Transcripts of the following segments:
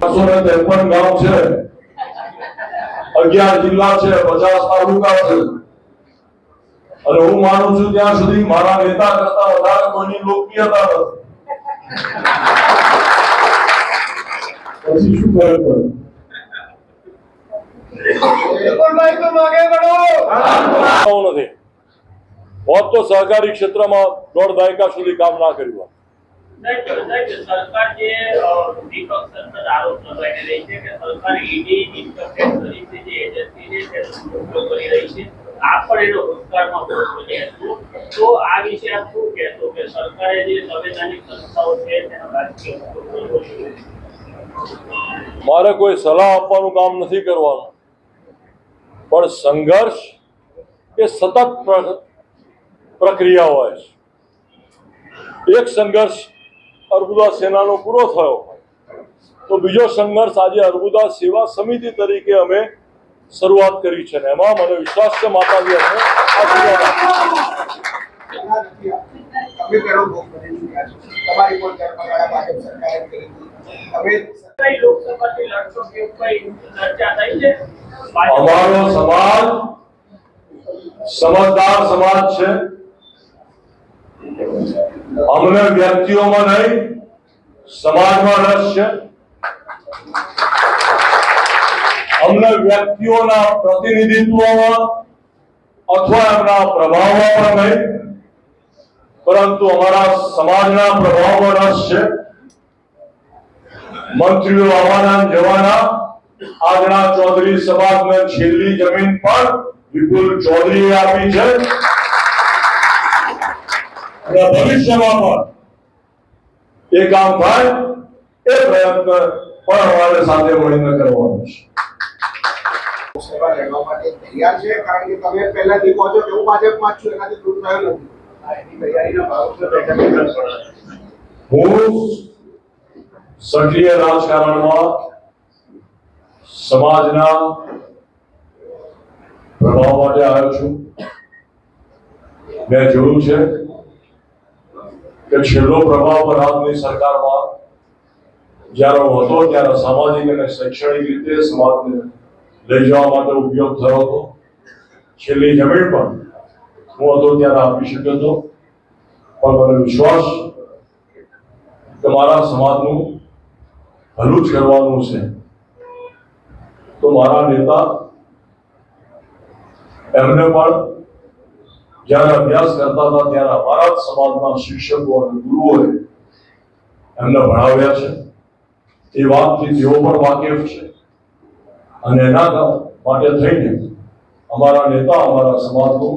553 ગામ છે, 11 જિલ્લા છે, 50 તાલુકા છે, અને હું માનું છું ત્યાં સુધી મારા નેતા કરતા વધારે કોઈની લોકપ્રિયતા નથી. પછી શું ફરક પડે? નથી હોત તો સહકારી ક્ષેત્રમાં 1.5 દાયકા સુધી કામ ના કર્યું. સરકાર જે વિપક્ષ સતત આરોપ લગાવી રહી છે કે સરકાર ઈડી ઇન્કમ ટેક્સ તરીકે જે એજન્સી છે તેનો ઉપયોગ કરી રહી છે, આ પણ એનો ભૂતકાળમાં ઉપયોગ કરી હતો. તો આ વિશે આપ શું કહેશો કે સરકારે જે સંવૈધાનિક સંસ્થાઓ છે તેનો રાજકીય ઉપયોગ કરવો જોઈએ? મારે કોઈ સલાહ આપવાનું કામ નથી કરવાનું, પણ સંઘર્ષ એ સતત પ્રક્રિયા હોય છે. એક સંઘર્ષ અર્બુદા સેનાનો પૂરો થયો તો બીજો સંઘર્ષ આજે અર્બુદા સેવા સમિતિ તરીકે અમે શરૂઆત કરી છે, ને એમાં મને વિશ્વાસ છે માતાજી અમને આશીર્વાદ આપે. અમારો સમાજ સમજદાર સમાજ છે. અમને વ્યક્તિઓમાં નહીં સમાજમાં રસ છે. અમને વ્યક્તિઓના પ્રતિનિધિત્વમાં અથવા એમના પ્રભાવમાં પણ નહીં, પરંતુ અમારા સમાજના પ્રભાવમાં રસ છે. મંત્રીઓ આવવાના જવાના. આજના ચૌધરી સમાજને છેલ્લી જમીન પણ વિપુલ ચૌધરીએ આપી છે. ભવિષ્યમાં પણ એ કામ થાય એ પ્રયત્ન પણ અમારે સાથે મળીને કરવાનો છે. સેવા લડવા માટે તૈયાર છે, કારણ કે તમે પહેલાથી કહો છો કે હું ભાજપમાં છું, એનાથી દૂર થયો નથી. એની તૈયારીના ભાગરૂપે હું સક્રિય રાજકારણમાં સમાજના પ્રભાવ માટે આવ્યો છું. મેં જોયું છે કે છેલ્લો પ્રભાવ રાજની સરકારમાં જ્યારે હું હતો ત્યારે સામાજિક અને શૈક્ષણિક રીતે સમાજને લઈ જવા માટે ઉપયોગ થયો હતો. છેલ્લી જમીન પણ હું હતો ત્યારે આપી શક્યો હતો, પણ મને વિશ્વાસ કે મારા સમાજનું ભલું જ કરવાનું છે. તો મારા નેતા એમને પણ જ્યારે અભ્યાસ કરતા હતા ત્યારે અમારા જ સમાજના શિક્ષકો અને ગુરુઓએ એમને ભણાવ્યા છે. એ વાતથી તેઓ પણ વાકેફ છે, અને એના માટે થઈને અમારા નેતા અમારા સમાજનું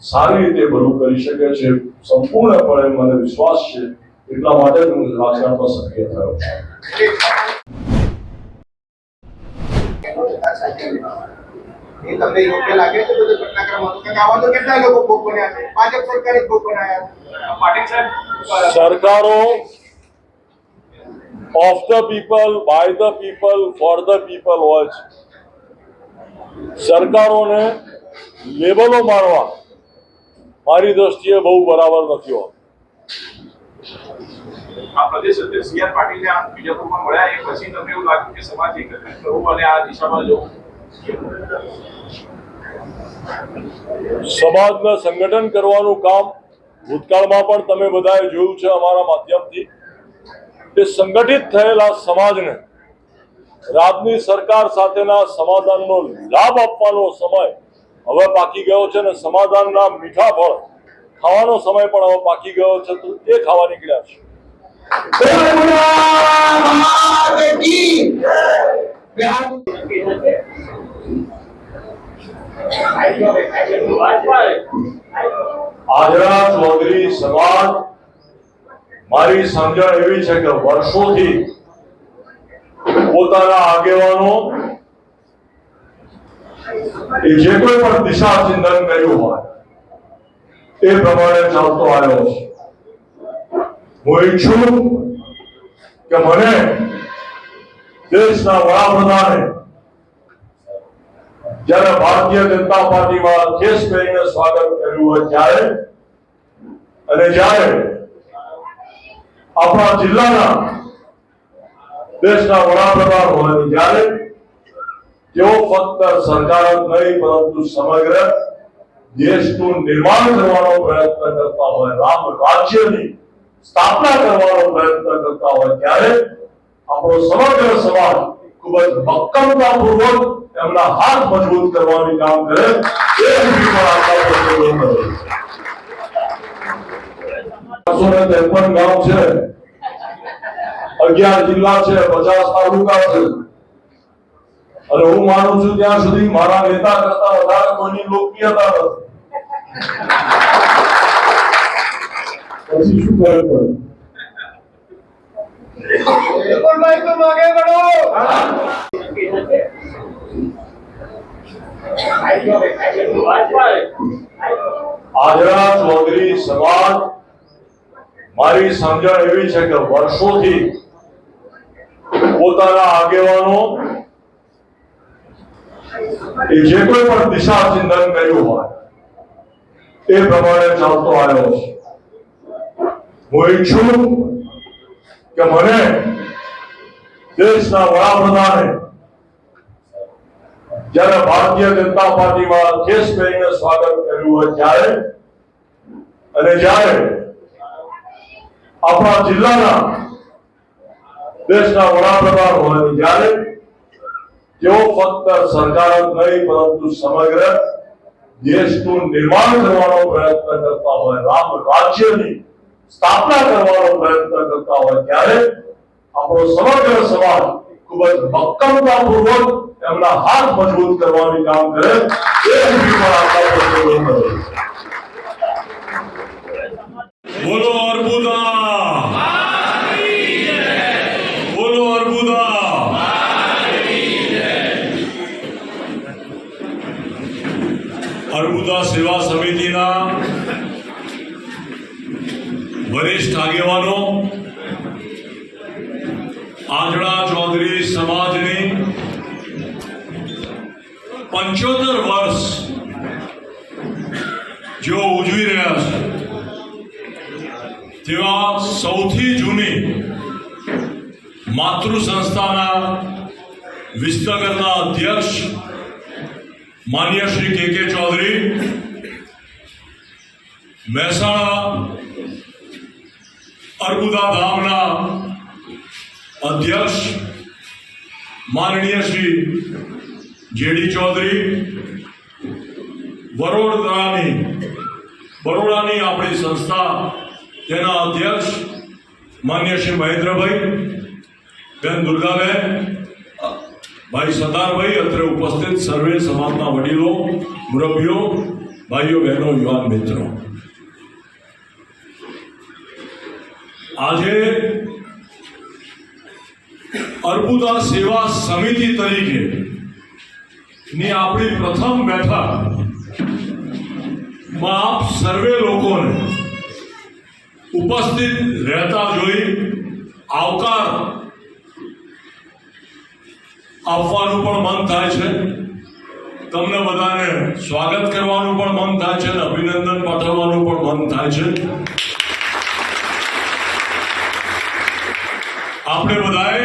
સારી રીતે ભલું કરી શકે છે સંપૂર્ણપણે મને વિશ્વાસ છે. એટલા માટે જ હું રાજકારણમાં સક્રિય થયો છું. એ તમને યોગ્ય લાગે છે બધું ઘટનાક્રમ હતો કે આવા તો કેટલા લોકો ભોગ બન્યા છે? ભાજપ સરકારે ભોગ બનાવ્યા. પાટીલ સાહેબ, સરકારો of the people, by the people, for the people હોય છે. સરકારોને લેબલો મારવા મારી દ્રષ્ટિએ બહુ બરાબર નથી હોતું. આ પ્રદેશ અધ્યક્ષ સી આર પાટીલને આ બીજાપુરમાં મળ્યા એ પછી તમને એવું લાગ્યું કે સમાજ એકત્રિત કરવું અને આ દિશામાં જવું? સમાજને સંગઠન કરવાનું કામ ભૂતકાળમાં પણ તમે બધાએ જોયું છે અમારા માધ્યમથી, કે સંગઠિત થયેલા સમાજને રાજની સરકાર સાથેના સમાધાનનો લાભ આપવાનો સમય હવે પાકી ગયો છે, ને સમાધાનના મીઠા ફળ ખાવાનો સમય પણ હવે પાકી ગયો છે. તો એ ખાવા નીકળ્યા છે. આજના ચૌધરી સમાજ મારી સમજણ એવી છે કે વર્ષોથી પોતાના આગેવાનો એ જે કોઈ પણ દિશા ચિંતન કર્યું હોય એ પ્રમાણે ચાલતો આવ્યો છે. હું ઈચ્છું કે મને દેશના વડાપ્રધાને જ્યારે ભારતીય જનતા પાર્ટીમાં કેસ કરીને સ્વાગત કર્યું હોય ત્યારે, અને જ્યારે આપણા જિલ્લાના દેશના વડાપ્રધાન હોવાની જ્યારે તેઓ ફક્ત સરકાર જ નહીં પરંતુ સમગ્ર દેશનું નિર્માણ કરવાનો પ્રયત્ન કરતા હોય, રામ રાજ્યની સ્થાપના કરવાનો પ્રયત્ન કરતા હોય ત્યારે આપણો સમગ્ર સમાજ ખૂબ જ મક્કમતાપૂર્વક એમના હાથ મજબૂત કરવાનું કામ કરે એ સુધી પણ આપણા પ્રયત્નો કરે. 453 ગામ છે, 11 જિલ્લા છે, 50 તાલુકા છે અને હું માનું છું ત્યાં સુધી મારા નેતા કરતા વધારે કોઈની લોકપ્રિયતા નથી. પછી શું કરે પડે? આજરા ચૌધરી સમાજ મારી સમજણ એવી છે કે વર્ષોથી પોતાના આગેવાનો એ જે કોઈ પણ દિશા ચિંતન કર્યું હોય એ પ્રમાણે ચાલતો આવ્યો છે. હું ઈચ્છું કે મને દેશના વડાપ્રધાને જ્યારે ભારતીય જનતા પાર્ટીમાં કેસ કરીને સ્વાગત કર્યું હોય ત્યારે અને જ્યારે આપણા જિલ્લાના દેશના વડાપ્રધાન હોવાની જ્યારે તેઓ ફક્ત સરકાર જ નહીં પરંતુ સમગ્ર દેશનું નિર્માણ કરવાનો પ્રયત્ન કરતા હોય, રામ રાજ્યની સ્થાપના કરવાનો પ્રયત્ન કરતા હોય ત્યારે આપણો સમગ્ર સમાજ ખૂબ જ મક્કમતાપૂર્વક એમના હાથ મજબૂત કરવાનું કામ કરે એ સુધી પણ આપણા પ્રયત્નો કરે. બોલો અર્બુદા, બોલો અર્બુદા. અર્બુદા સેવા સમિતિના વરિષ્ઠ આગેવાનો, આજડા ચૌધરી સમાજની 75 વર્ષ જેઓ ઉજવી રહ્યા છે તેવા સૌથી જૂની માતૃ સંસ્થાના વિસનગરના અધ્યક્ષ માન્ય શ્રી કે ચૌધરી, મહેસાણા અર્બુદા ધામના અધ્યક્ષ માનનીય શ્રી જેડી ચૌધરી, બરોડાની આપણી સંસ્થા તેના અધ્યક્ષ માન્ય શ્રી મહેન્દ્રભાઈ, બેન દુર્ગાબેન, ભાઈ સરદારભાઈ, અત્રે ઉપસ્થિત સર્વે સમાજના વડીલો, મુરબ્બીઓ, ભાઈઓ બહેનો, યુવાન મિત્રો, આજે અર્બુદા સેવા સમિતિ તરીકે ની આપણી પ્રથમ બેઠકમાં આપ સર્વે લોકોને ઉપસ્થિત રહેતા જોઈ આવકાર આપવાનું પણ મન થાય છે. તમને બધાને સ્વાગત કરવાનું પણ મન થાય છે અને અભિનંદન પાઠવવાનું પણ મન થાય છે. આપણે બધાએ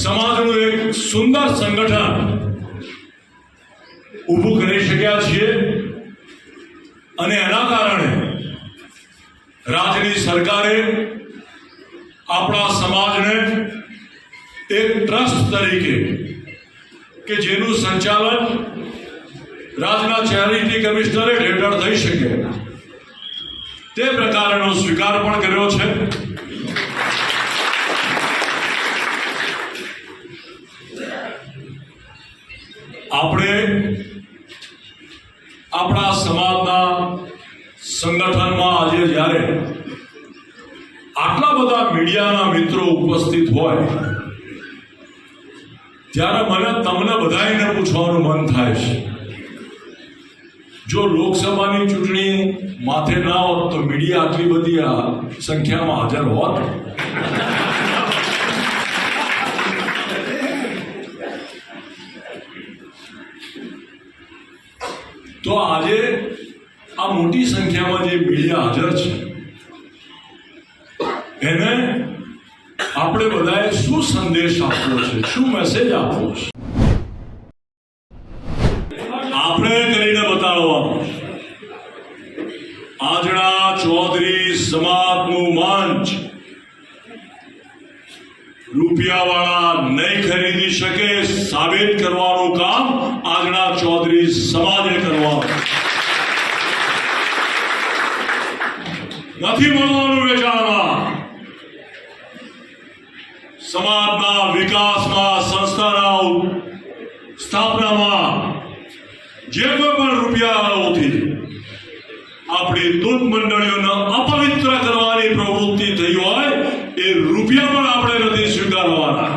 સમાજનું એક સુંદર સંગઠન ઊભું કરી શક્યા છીએ અને એના કારણે રાજ્યની સરકારે આપણા સમાજને એક ટ્રસ્ટ તરીકે કે જેનું સંચાલન રાજ્યના ચેરિટી કમિશનરેટ હેઠળ થઈ શકે તે પ્રકારનો સ્વીકાર પણ કર્યો છે. આપણે આપણા સમાજના સંગઠનમાં આજે જ્યારે આટલા બધા મીડિયાના મિત્રો ઉપસ્થિત હોય ત્યારે મને તમને બધાને પૂછવાનું મન થાય છે, જો લોકસભાની ચૂંટણી માથે ના હોત તો મીડિયા આટલી બધી સંખ્યામાં હાજર હોત? તો આજે આ મોટી સંખ્યામાં જે મીડિયા હાજર છે એને આપણે બધાએ શું સંદેશ આપવો છે, શું મેસેજ આપવો છે, આપણે કરીને બતાવવાનું. આજના ચૌધરી સમાજનું મંચ રૂપિયાવાળા નહીં ખરીદી શકે સાબિત કરવાનું કામ આજના ચૌધરી સમાજે કરવાનું. નથી મળવાનું વેચાણમાં. સમાજના વિકાસમાં, સંસ્થાના સ્થાપનામાં જે કોઈ પણ રૂપિયાઓથી આપણી દૂત મંડળીઓને અપવિત્ર કરવાની પ્રવૃત્તિ થઈ હોય એ રૂપિયા પણ આપણે નથી સ્વીકારવાના.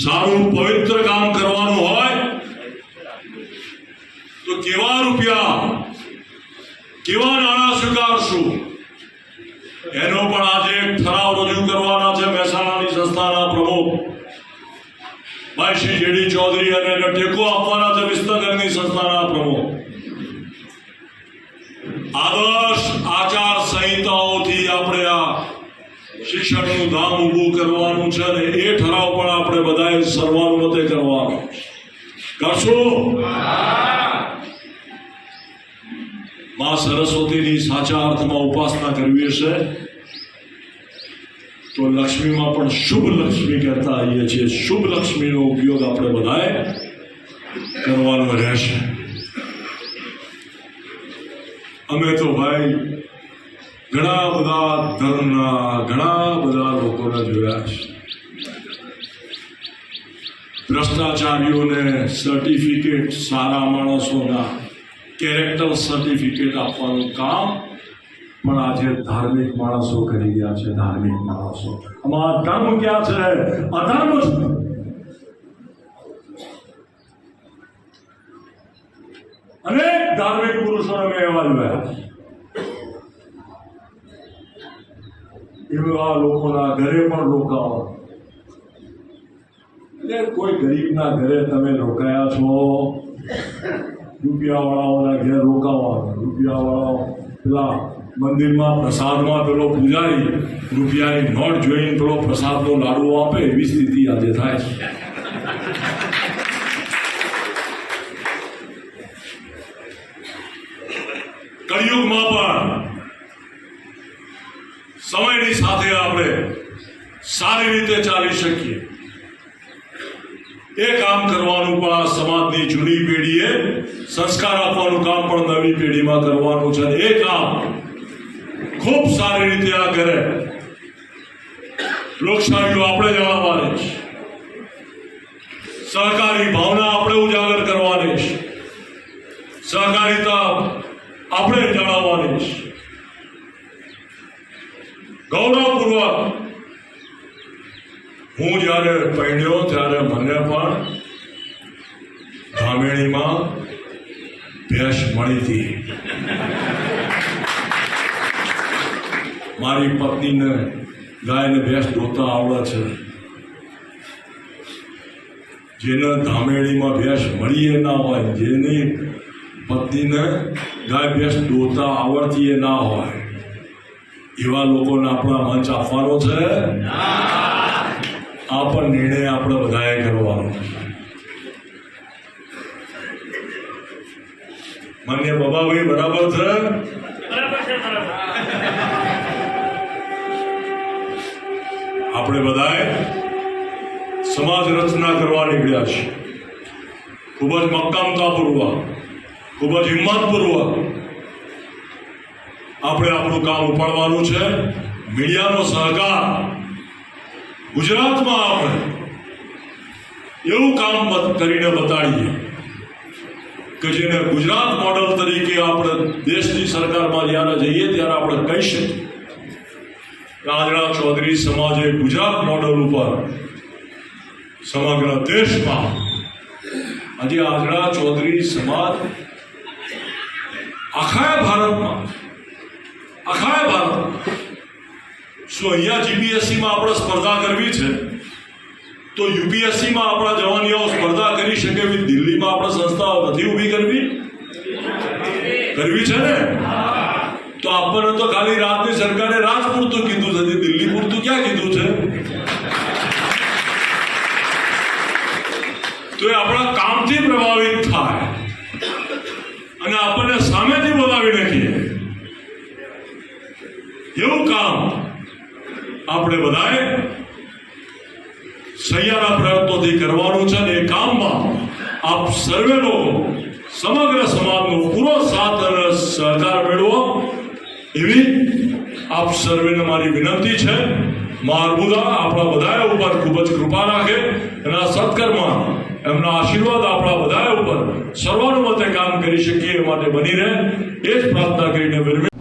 સારું પવિત્ર કામ કરવાનું હોય તો કેવા રૂપિયા, કેવા નાણાં સ્વીકારશું એનો પણ આજે એક ઠરાવ રજૂ કરવાના છે. મહેસાણાની સંસ્થાના પ્રમુખ ભાઈ શ્રી જેડી ચૌધરી અને એને ટેકો આપવાના છે. વિસનગરની સંસ્થાના પ્રમુખ. આદર્શ આચાર સંહિતાઓથી આપણે આ શિક્ષણનું ધામ ઊભું કરવાનું છે અને એ ઠરાવ પણ આપણે બધાએ સર્વાનુમતે કરવાનો કરશું. માં સરસ્વતીની સાચા અર્થમાં ઉપાસના કરવી હશે તો લક્ષ્મીમાં પણ શુભ લક્ષ્મી કહેતા આવીએ છીએ. શુભ લક્ષ્મીનો ઉપયોગ આપણે બધાએ કરવાનો રહેશે. અમે તો ભાઈ ઘણા બધા ધર્મના ઘણા બધા લોકોને જોયા છે. ભ્રષ્ટાચારીઓને સર્ટિફિકેટ, સારા માણસોના કેરેક્ટર સર્ટિફિકેટ આપવાનું કામ પણ આજે ધાર્મિક માણસો કરી રહ્યા છે. ધાર્મિક માણસો. અમારા ધર્મ ક્યાં છે? અધર્મ છે. અનેક ધાર્મિક પુરુષોને મેં એવા જોયા. એવા લોકોના ઘરે પણ રોકાવા. એટલે કોઈ ગરીબના ઘરે તમે રોકાયા છો, રૂપિયાવાળાઓના ઘેર રોકાવાનું. રૂપિયાવાળાઓ પેલા મંદિરમાં પ્રસાદમાં પેલો પૂજારી રૂપિયાની નોટ જોઈને પેલો પ્રસાદનો લાડુ આપે એવી સ્થિતિ આજે થાય છે. કળિયુગમાં પણ સમયની સાથે આપણે સારી રીતે ચાલી શકીએ એ કામ કરવાનું પણ આ સમાજની જૂની પેઢીએ સંસ્કાર આપવાનું કામ પણ નવી પેઢીમાં કરવાનું છે. એ કામ ખૂબ સારી રીતે આ કરે. લોકશાહીઓ આપણે જાળવવાની છે. સહકારી ભાવના આપણે ઉજાગર કરવાની છે. સહકારિતા આપણે જાળવવાની છે. ગૌરવપૂર્વક હું જ્યારે પહેણ્યો ત્યારે મને પણ ધામેણીમાં ભેંસ મળી હતી. મારી પત્નીને ગાયને ભેંસ દોતા આવડે છે. જેને ધામેણીમાં ભેંસ મળી એ ના હોય, જેની પત્નીને ગાય ભેંસ દોતા આવડતી એ ના હોય, એવા લોકોને આપણા મંચ આપવાનો છે. આ પણ નિર્ણય આપણે બધાએ કરવાનો. માન્ય બાબાભાઈ બરાબર છે? આપણે બધાએ સમાજ રચના કરવા નીકળ્યા છે. ખૂબ જ મક્કમતાપૂર્વક, ખૂબ જ હિંમતપૂર્વક આપણે આપણું કામ ઉપાડવાનું છે. મીડિયાનો સહકાર ગુજરાતમાં આપણે એવું કામ કરીને બતાડીએ કે જેને ગુજરાત મોડલ તરીકે આપણે દેશની સરકારમાં જ્યારે જઈએ ત્યારે આપણે કહી શકીએ આજના ચૌધરી સમાજે ગુજરાત મોડલ ઉપર સમગ્ર દેશમાં આજે આજના ચૌધરી સમાજ આખા ભારતમાં શું અહીંયા જીપીએસસીમાં આપણે સ્પર્ધા કરવી છે તો યુપીએસસીમાં આપણા જવાનીઓ સ્પર્ધા કરી શકે એવી દિલ્હીમાં આપણે સંસ્થાઓ નથી ઊભી કરવી છે ને? તો આપણને તો ખાલી રાજની સરકારે રાજ પૂરતું કીધું છે, દિલ્હી પૂરતું ક્યાં કીધું છે? તો એ આપણા કામથી પ્રભાવિત થાય અને આપણને સામેથી બોલાવી નાખીએ એવું કામ આપણે બધાએ સહિયારા પ્રયત્નોથી કરવાનું છે. અને એ કામમાં આપ સર્વે લોકો સમગ્ર સમાજનો પૂરો સાથ અને સહકાર મેળવો એવી આપ સર્વેને મારી વિનંતી છે. મારબુદા આપણા બધા ઉપર ખૂબ જ કૃપા રાખે અને આ સત્કર્મમાં એમના આશીર્વાદ આપણા બધા ઉપર સર્વાનુમતે કામ કરી શકીએ એ માટે બની રહે એ જ પ્રાર્થના કરીને વિરમી